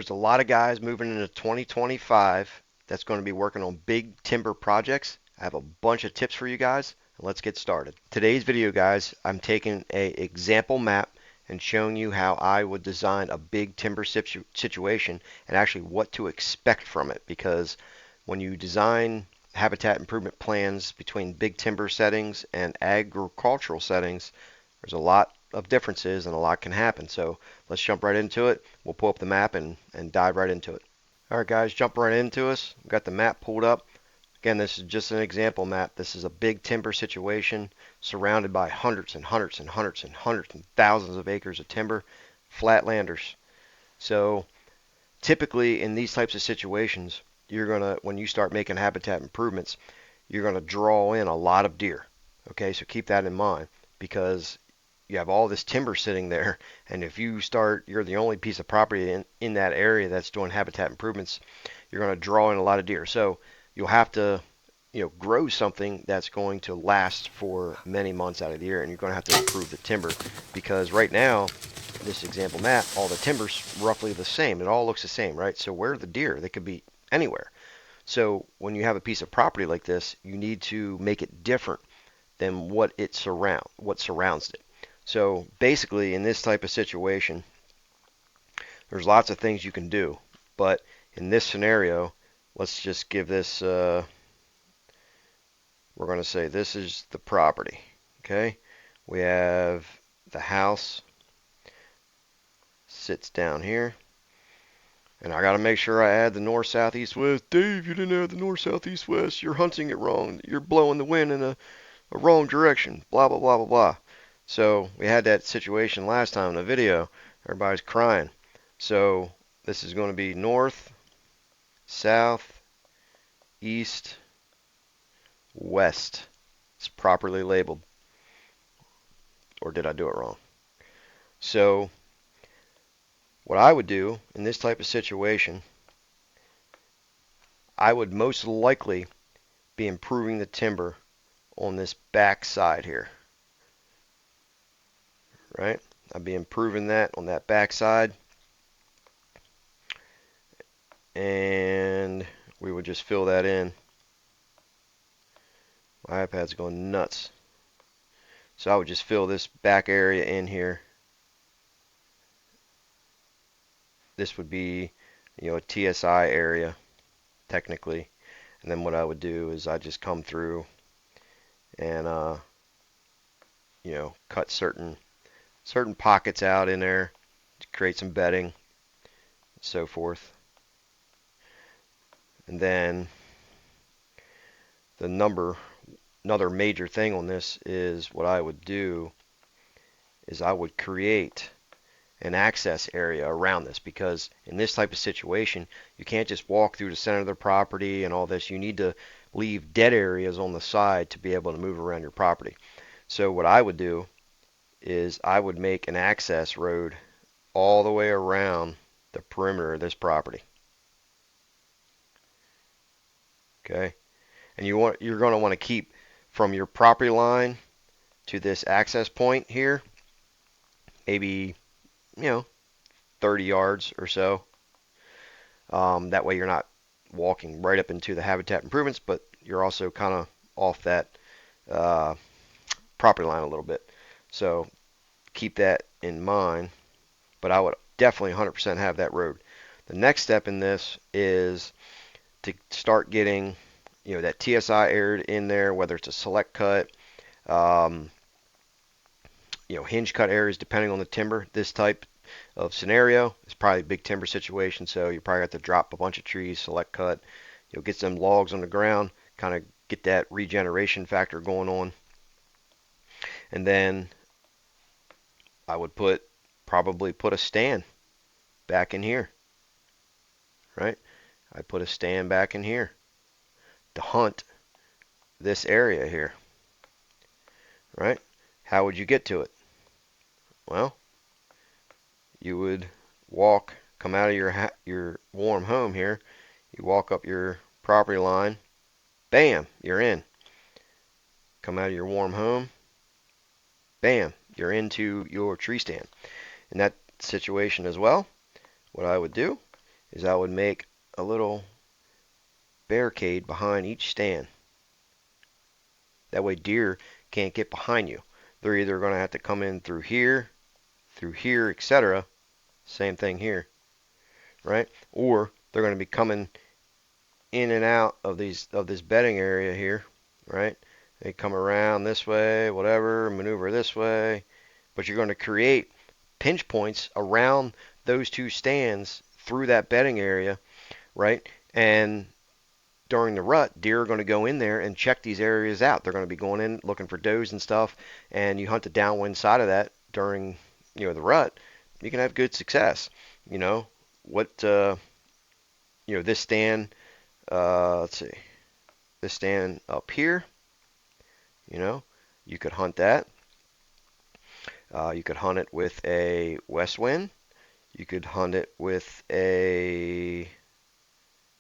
There's a lot of guys moving into 2025 that's going to be working on big timber projects. I have a bunch of tips for you guys. Let's get started. Today's video, guys, I'm taking a example map and showing you how I would design a big timber situation and actually what to expect from it. Because when you design habitat improvement plans between big timber settings and agricultural settings, there's a lot of differences and a lot can happen. So let's jump right into it. We'll pull up the map and dive right into it. All right, guys, jump right into us. We've got the map pulled up. Again, this is just an example map. This is a big timber situation surrounded by hundreds and hundreds and hundreds and hundreds and thousands of acres of timber, flatlanders. So typically in these types of situations, when you start making habitat improvements, you're gonna draw in a lot of deer. Okay, so keep that in mind because you have all this timber sitting there, and if you're the only piece of property in that area that's doing habitat improvements, you're going to draw in a lot of deer. So you'll have to, grow something that's going to last for many months out of the year, and you're going to have to improve the timber because right now, this example map, all the timber's roughly the same. It all looks the same, right? So where are the deer? They could be anywhere. So when you have a piece of property like this, you need to make it different than what surrounds it. So basically, in this type of situation, there's lots of things you can do. But in this scenario, let's just give this, we're going to say this is the property. Okay? We have the house sits down here. And I got to make sure I add the north, south, east, west. Dave, you didn't add the north, south, east, west. You're hunting it wrong. You're blowing the wind in a wrong direction. Blah, blah, blah, blah, blah. So we had that situation last time in the video. Everybody's crying. So this is going to be north, south, east, west. It's properly labeled. Or did I do it wrong? So what I would do in this type of situation, I would most likely be improving the timber on this back side here. Right? I'd be improving that on that back side. And we would just fill that in. My iPad's going nuts. So I would just fill this back area in here. This would be, a TSI area, technically. And then what I would do is I just come through and, cut certain pockets out in there to create some bedding, and so forth. And then another major thing on this is what I would do is I would create an access area around this because in this type of situation you can't just walk through the center of the property and all this. You need to leave dead areas on the side to be able to move around your property. So what I would do is I would make an access road all the way around the perimeter of this property. Okay, and you're going to want to keep from your property line to this access point here maybe 30 yards or so. That way you're not walking right up into the habitat improvements, but you're also kind of off that uh, property line a little bit. So keep that in mind. But I would definitely 100% have that road. The next step in this is to start getting that TSI area in there, whether it's a select cut, um, hinge cut areas depending on the timber. This type of scenario is probably a big timber situation, so you probably have to drop a bunch of trees, select cut, get some logs on the ground, kind of get that regeneration factor going on. And then I would probably put a stand back in here, right? I put a stand back in here to hunt this area here, right? How would you get to it? Well, you would come out of your warm home here, you walk up your property line, bam, you're in. Come out of your warm home, bam, you're into your tree stand. In that situation as well, what I would do is I would make a little barricade behind each stand. That way deer can't get behind you. They're either going to have to come in through here, etc. Same thing here, right? Or they're going to be coming in and out of this bedding area here, right? They come around this way, whatever, maneuver this way, but you're going to create pinch points around those two stands through that bedding area, right? And during the rut, deer are going to go in there and check these areas out. They're going to be going in looking for does and stuff, and you hunt the downwind side of that during the rut, you can have good success. You know what? This stand. Let's see. This stand up here. You know, you could hunt that. You could hunt it with a west wind. You could hunt it with a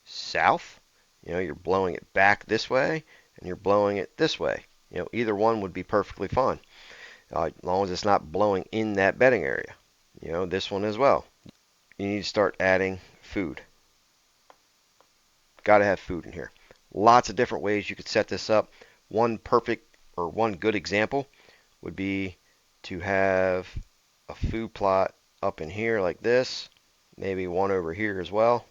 south. You're blowing it back this way and you're blowing it this way. Either one would be perfectly fine, as long as it's not blowing in that bedding area. This one as well. You need to start adding food. Got to have food in here. Lots of different ways you could set this up. One perfect or one good example would be to have a food plot up in here like this. Maybe one over here as well.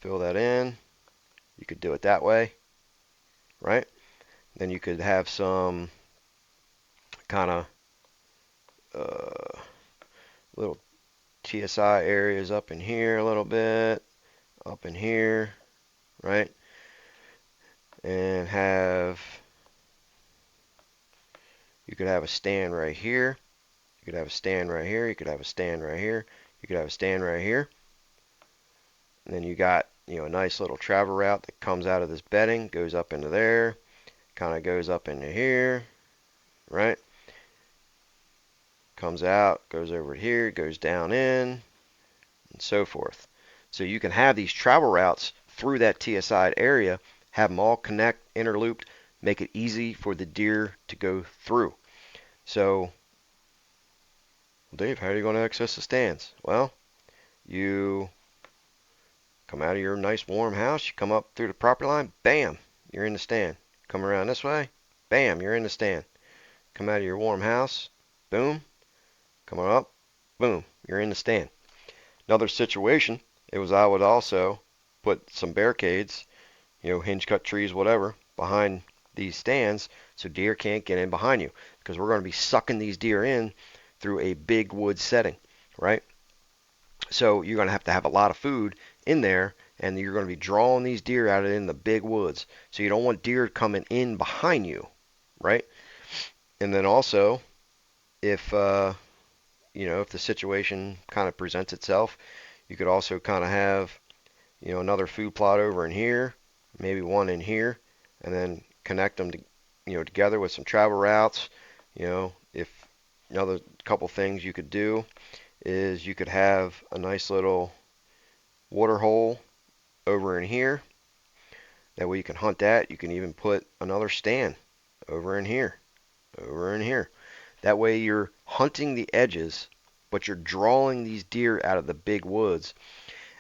Fill that in. You could do it that way, right? Then you could have some kind of little TSI areas up in here a little bit, up in here, right? And you could have a stand right here. You could have a stand right here. You could have a stand right here. You could have a stand right here. And then you got, a nice little travel route that comes out of this bedding, goes up into there, kind of goes up into here, right? Comes out, goes over here, goes down in, and so forth. So you can have these travel routes through that TSI area, have them all connect, interlooped, make it easy for the deer to go through. So, Dave, how are you going to access the stands? Well, you come out of your nice warm house, you come up through the property line, bam, you're in the stand. Come around this way, bam, you're in the stand. Come out of your warm house, boom, come on up, boom, you're in the stand. Another situation, I would also put some barricades, hinge cut trees, whatever, behind these stands so deer can't get in behind you, because we're going to be sucking these deer in through a big wood setting, right? So you're going to have a lot of food in there, and you're going to be drawing these deer out in the big woods. So you don't want deer coming in behind you, right? And then also, if if the situation kind of presents itself, you could also kind of have another food plot over in here, maybe one in here, and then connect them to, together with some travel routes. If another couple things you could do is you could have a nice little water hole over in here. That way you can hunt that. You can even put another stand over in here, over in here. That way you're hunting the edges, but you're drawing these deer out of the big woods.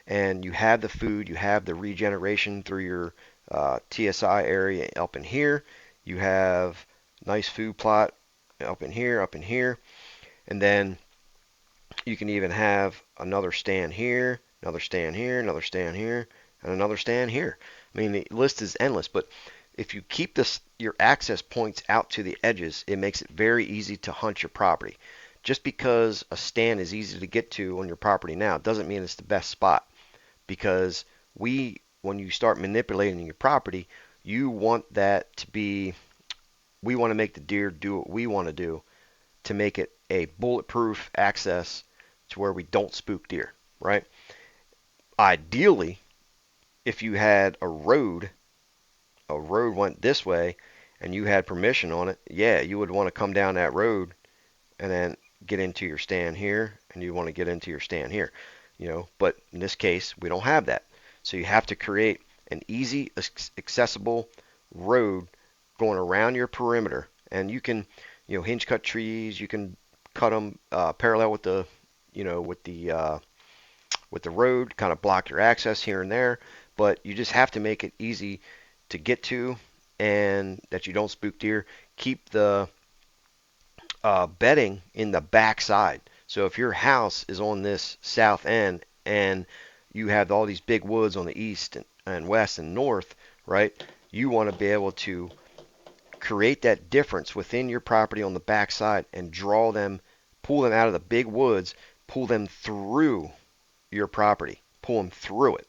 And you have the food, you have the regeneration through your TSI area up in here. You have nice food plot up in here, and then you can even have another stand here, another stand here, another stand here, and another stand here. I mean, the list is endless, but if you keep your access points out to the edges, it makes it very easy to hunt your property. Just because a stand is easy to get to on your property now doesn't mean it's the best spot, because when you start manipulating your property, you want that to be, we want to make the deer do what we want to do to make it a bulletproof access to where we don't spook deer, right? Ideally, if you had a road went this way and you had permission on it, yeah, you would want to come down that road and then get into your stand here, and you want to get into your stand here, but in this case, we don't have that. So you have to create an easy, accessible road going around your perimeter, and you can, hinge cut trees, you can cut them parallel with the, with the with the road, kind of block your access here and there, but you just have to make it easy to get to and that you don't spook deer. Keep the bedding in the back side. So if your house is on this south end and you have all these big woods on the east and west and north, right? You want to be able to create that difference within your property on the back side and draw them, pull them out of the big woods, pull them through your property, pull them through it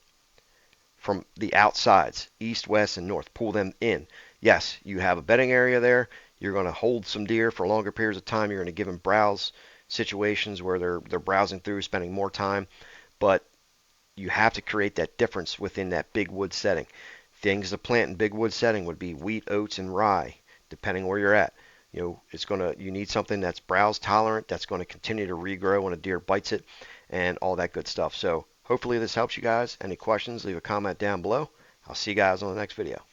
from the outsides, east, west, and north. Pull them in. Yes, you have a bedding area there. You're going to hold some deer for longer periods of time. You're going to give them browse situations where they're browsing through, spending more time. But you have to create that difference within that big wood setting. Things to plant in big wood setting would be wheat, oats, and rye, depending where you're at. You need something that's browse tolerant, that's going to continue to regrow when a deer bites it, and all that good stuff. So hopefully this helps you guys. Any questions, leave a comment down below. I'll see you guys on the next video.